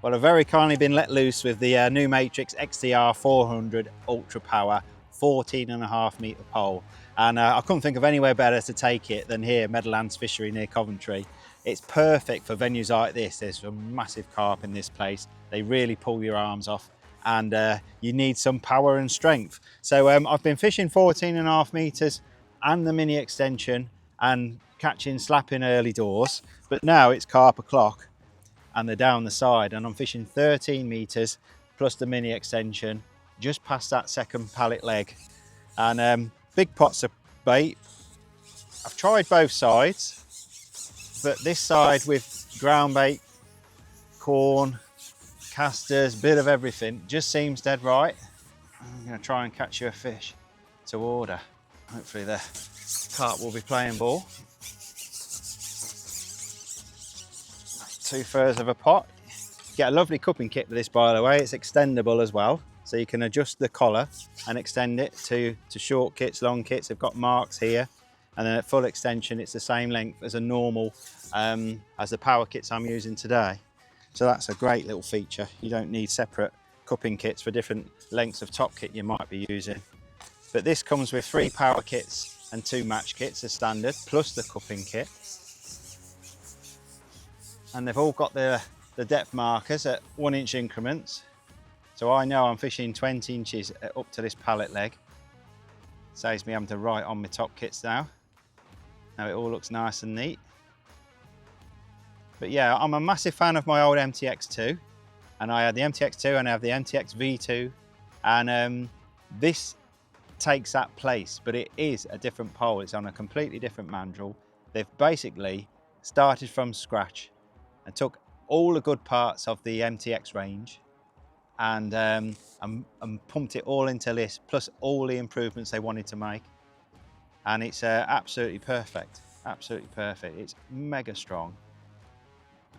Well, I've very kindly been let loose with the new Matrix XTR400 Ultra Power 14.5 metre pole. And I couldn't think of anywhere better to take it than here, Meadowlands Fishery near Coventry. It's perfect for venues like this. There's a massive carp in this place. They really pull your arms off, and you need some power and strength. So I've been fishing 14.5 metres and the mini extension and catching slapping early doors, but now it's carp o'clock and they're down the side, and I'm fishing 13 metres plus the mini extension just past that second pallet leg, and big pots of bait. I've tried both sides, but this side with ground bait, corn, casters, bit of everything, just seems dead right. I'm going to try and catch you a fish to order. Hopefully the carp will be playing ball. 2/3 of a pot. Get a lovely cupping kit for this, by the way. It's extendable as well, so you can adjust the collar and extend it to short kits, long kits. They've got marks here, and then at full extension it's the same length as a normal as the power kits I'm using today. So that's a great little feature. You don't need separate cupping kits for different lengths of top kit you might be using. But this comes with 3 power kits and 2 match kits as standard, plus the cupping kit. And they've all got the depth markers at 1 inch increments. So I know I'm fishing 20 inches up to this pallet leg. Saves me having to write on my top kits now. Now it all looks nice and neat. But yeah, I'm a massive fan of my old MTX2. And I had the MTX2 and I have the MTX V2. And this takes that place, but it is a different pole. It's on a completely different mandrel. They've basically started from scratch and took all the good parts of the MTX range and pumped it all into this, plus all the improvements they wanted to make. And it's absolutely perfect, absolutely perfect. It's mega strong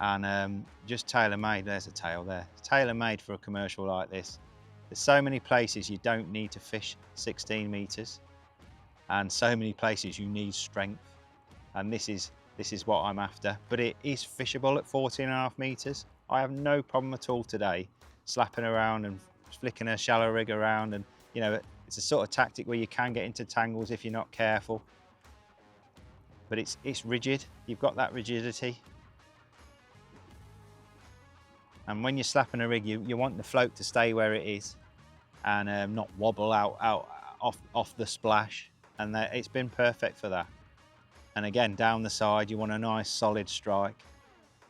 and just tailor-made. There's a tail there. Tailor-made for a commercial like this. There's so many places you don't need to fish 16 meters, and so many places you need strength, and this is what I'm after. But it is fishable at 14.5 meters. I have no problem at all today slapping around and flicking a shallow rig around, and you know, it's a sort of tactic where you can get into tangles if you're not careful, but it's rigid. You've got that rigidity, and when you're slapping a rig, you want the float to stay where it is and not wobble out off the splash, and it's been perfect for that. And again, down the side, you want a nice solid strike.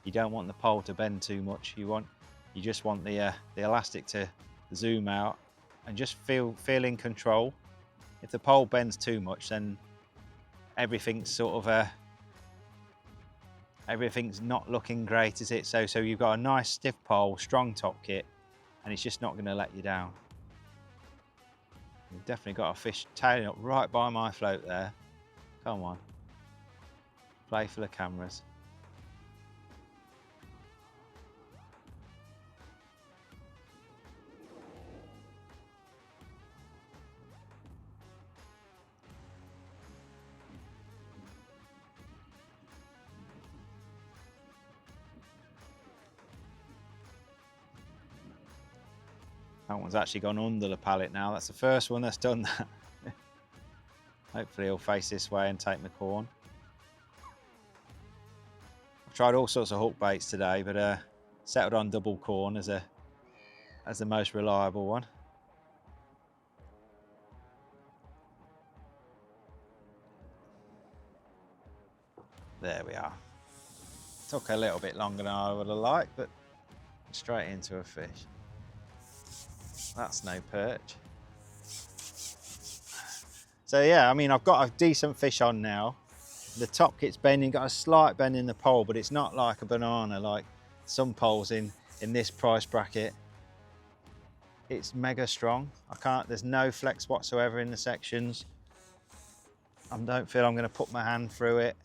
You don't want the pole to bend too much. You just want the elastic to zoom out and just feel in control. If the pole bends too much, then everything's sort of everything's not looking great, is it? So you've got a nice stiff pole, strong top kit, and it's just not going to let you down. You've definitely got a fish tailing up right by my float there. Come on. Play for the cameras. That one's actually gone under the pallet now. That's the first one that's done that. Hopefully he'll face this way and take my corn. I've tried all sorts of hook baits today, but settled on double corn as the most reliable one. There we are. Took a little bit longer than I would have liked, but straight into a fish. That's no perch. So yeah, I mean, I've got a decent fish on now. The top kit's bending, got a slight bend in the pole, but it's not like a banana like some poles in this price bracket. It's mega strong. There's no flex whatsoever in the sections. I don't feel I'm going to put my hand through it.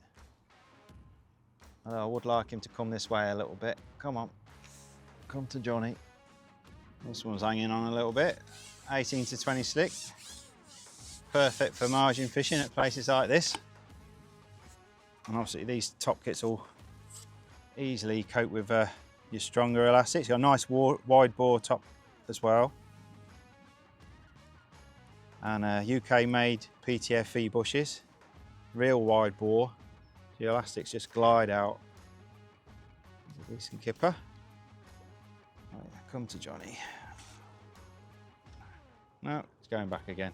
Although I would like him to come this way a little bit. Come on, come to Johnny. This one's hanging on a little bit. 18 to 20 slick. Perfect for margin fishing at places like this. And obviously these top kits will easily cope with your stronger elastics. Got a nice wide bore top as well. And UK made PTFE bushes, real wide bore. The elastics just glide out. There's a decent kipper. Right, come to Johnny. No, it's going back again.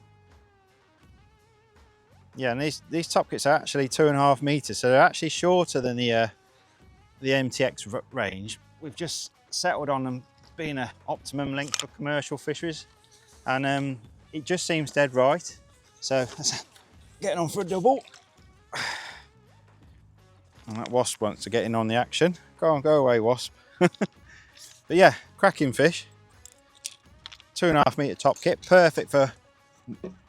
Yeah, and these top kits are actually 2.5 meters, so they're actually shorter than the MTX range. We've just settled on them being an optimum length for commercial fisheries, and it just seems dead right. So getting on for a double. And that wasp wants to get in on the action. Go on, go away, wasp. But yeah, cracking fish. 2.5 meter top kit, perfect for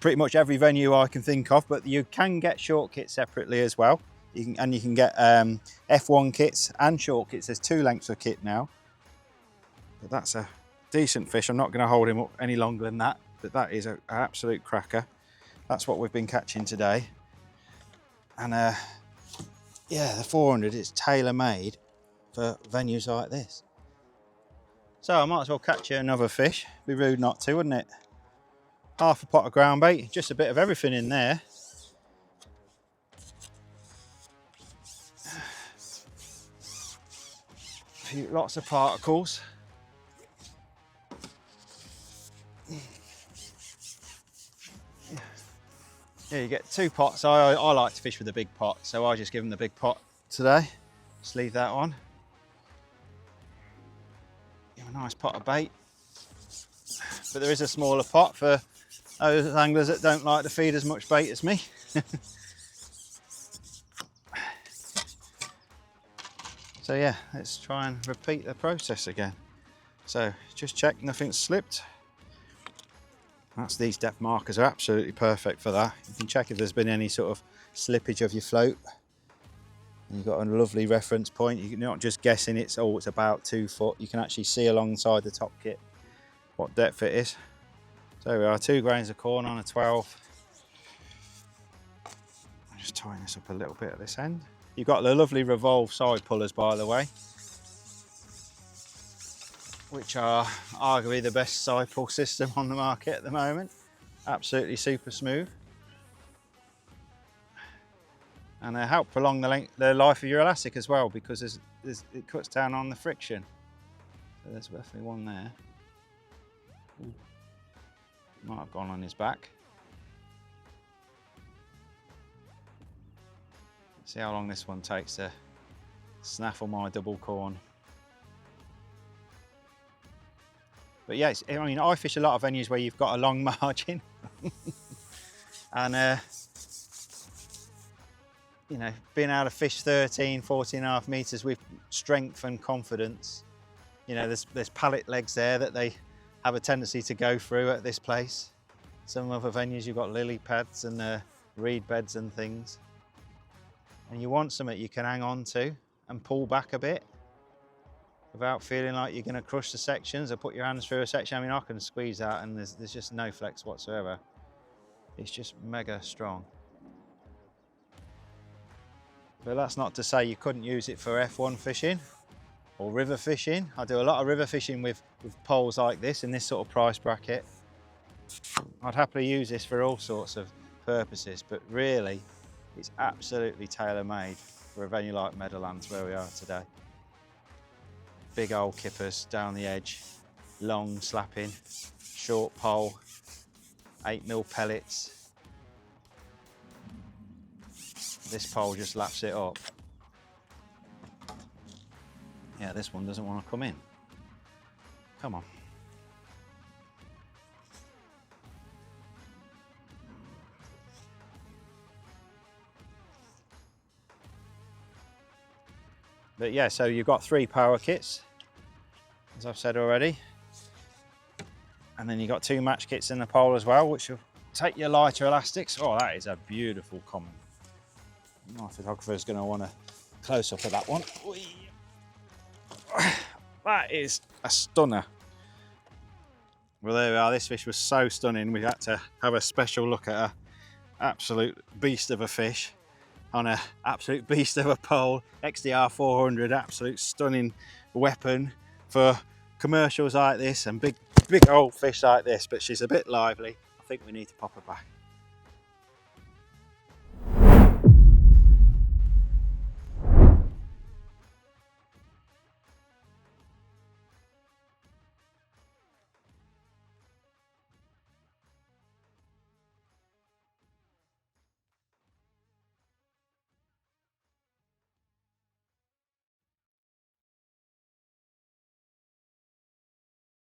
pretty much every venue I can think of, but you can get short kits separately as well. You can get F1 kits and short kits. There's 2 lengths of kit now. But that's a decent fish. I'm not going to hold him up any longer than that, but that is an absolute cracker. That's what we've been catching today. And yeah, the 400 is tailor-made for venues like this. So I might as well catch you another fish. Be rude not to, wouldn't it? Half a pot of ground bait, just a bit of everything in there. Lots of particles. Yeah, you get 2 pots. I like to fish with a big pot, so I just give them the big pot today. Just leave that on. Give a nice pot of bait. But there is a smaller pot for those anglers that don't like to feed as much bait as me. So yeah, let's try and repeat the process again. So just check nothing's slipped. These depth markers are absolutely perfect for that. You can check if there's been any sort of slippage of your float. And you've got a lovely reference point. You're not just guessing it's about 2 foot. You can actually see alongside the top kit what depth it is. So there we are, 2 grains of corn on a 12. I'm just tying this up a little bit at this end. You've got the lovely revolve side pullers, by the way, which are arguably the best side pull system on the market at the moment. Absolutely super smooth. And they help prolong the life of your elastic as well, because it cuts down on the friction. So there's definitely one there. Ooh. Might have gone on his back. See how long this one takes to snaffle my double corn. But yes, I mean, I fish a lot of venues where you've got a long margin. And you know, being able to fish 13, 14.5 meters with strength and confidence. You know, there's pallet legs there that they have a tendency to go through at this place. Some other venues you've got lily pads and reed beds and things. And you want something you can hang on to and pull back a bit without feeling like you're going to crush the sections or put your hands through a section. I mean, I can squeeze out and there's just no flex whatsoever. It's just mega strong. But that's not to say you couldn't use it for F1 fishing or river fishing. I do a lot of river fishing with poles like this in this sort of price bracket. I'd happily use this for all sorts of purposes, but really it's absolutely tailor-made for a venue like Meadowlands where we are today. Big old kippers down the edge, long slapping, short pole, 8mm pellets. This pole just laps it up. Yeah, this one doesn't want to come in. Come on. But yeah, so you've got 3 power kits, as I've said already. And then you've got 2 match kits in the pole as well, which will take your lighter elastics. Oh, that is a beautiful comment. My photographer's going to want a close-up of that one. That is a stunner. Well, there we are. This fish was so stunning, we had to have a special look at her. Absolute beast of a fish. on a absolute beast of a pole. XTR400, absolute stunning weapon for commercials like this and big old fish like this, but she's a bit lively. I think we need to pop her back.